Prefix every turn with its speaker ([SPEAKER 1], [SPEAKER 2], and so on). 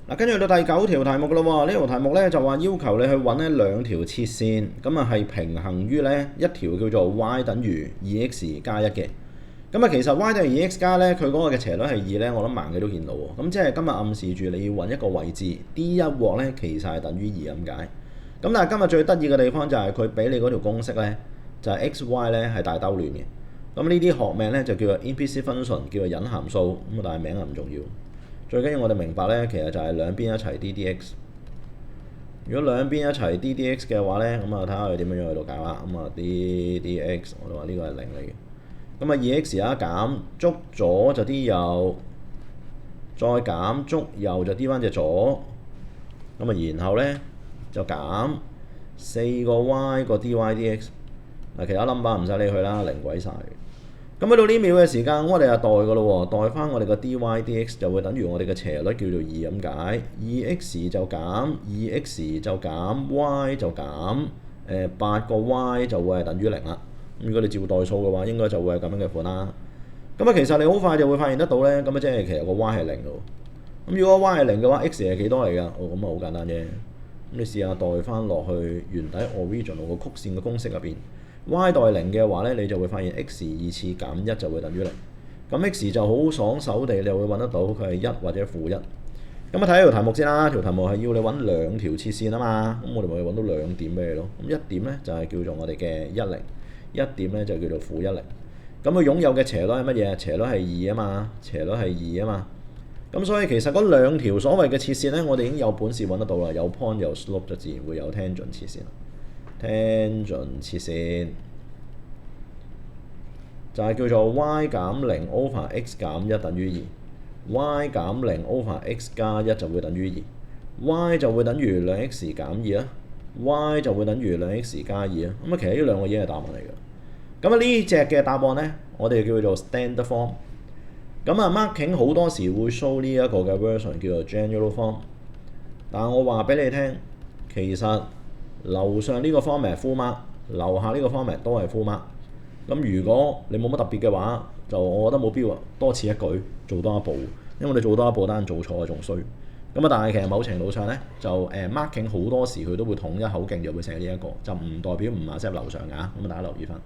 [SPEAKER 1] 嗱，跟住到第9條題目噶咯喎，呢條題目咧就話要求你去揾呢兩條切線，咁啊係平衡於呢一條叫做 y 等於 2x 加1嘅。咁啊其實 y 等於 2x 加咧，佢嗰個嘅斜率係2咧，我諗盲嘅都見到喎。咁即係今日暗示住你要揾一個位置 D 一鑊咧，其實係等於2咁解。咁但係今日最得意嘅地方就係佢俾你嗰條公式咧，就係 x y 咧係大兜亂嘅。咁呢啲學名咧就叫做 implicit function，叫做隱函數。咁但係名係唔重要。最緊要我哋明白咧，其實就係兩邊一齊 ddx。如果兩邊一齊 ddx 嘅話咧，咁啊睇下佢點樣去到搞啦。咁啊 ddx 我哋話呢個係0嚟嘅。咁啊 2x 啊減捉左就 d 右，再減捉右就 d 翻隻左。咁啊然後咧就減4個 y 個 dy dx。嗱其他 number 唔使理佢啦，零鬼晒。咁去到呢秒嘅時間，我哋就代噶咯喎，代翻我哋個 dy dx 就會等於我哋嘅斜率叫做2咁解。2x 就減 2x 就減 y 就減8個 y 就會係等於0啦。咁如果你照代數嘅話，應該就會係咁樣嘅款啦。咁啊其實你好快就會發現得到咧，咁啊即係其實個 y 係0咯。咁如果 y 係0嘅話 ，x 係幾多嚟㗎？咁啊好簡單啫。咁你試下代翻落去原底 original 個曲線嘅公式入邊。y 代0嘅話咧，你就會發現 x 2次減1就會等於0。咁 x 就好爽手地，你就會揾得到佢係1或者負1。咁啊睇下條題目先啦，條題目係要你揾兩條切線啊嘛。咁我哋咪揾到兩點俾你咯。咁一點咧就係叫做我哋嘅10，一點咧就叫做負10。咁佢擁有嘅斜率係乜嘢？斜率係2啊嘛，斜率係2啊嘛。咁所以其實嗰兩條所謂嘅切線咧，我哋已經有本事揾得到啦。有 point 有 slope 就自然會有 tangent 切線。tangent 切線就係叫做 y 減0 over x 減1等於2 y 減0 over x 加1就會等於2 y 就會等於2x 減2啦 y 就會等於2x 加2啦。咁啊其實呢兩個已經係答案嚟㗎。咁啊呢隻嘅答案咧，我哋叫做 standard form。咁啊 marking 好多時會 show 呢一個嘅 version 叫做 general form。但係我話俾你聽，其實樓上呢個 format 係 full mark，樓下呢個 format 都係 full mark。咁如果你冇乜特別嘅話，就我覺得冇必要多此一舉做多一步，因為你做多一步單做錯仲衰。咁啊，但係其實某程度上咧，就marking 好多時佢都會統一口徑就會寫呢一個，就唔代表唔accept樓上㗎。咁啊，大家留意翻。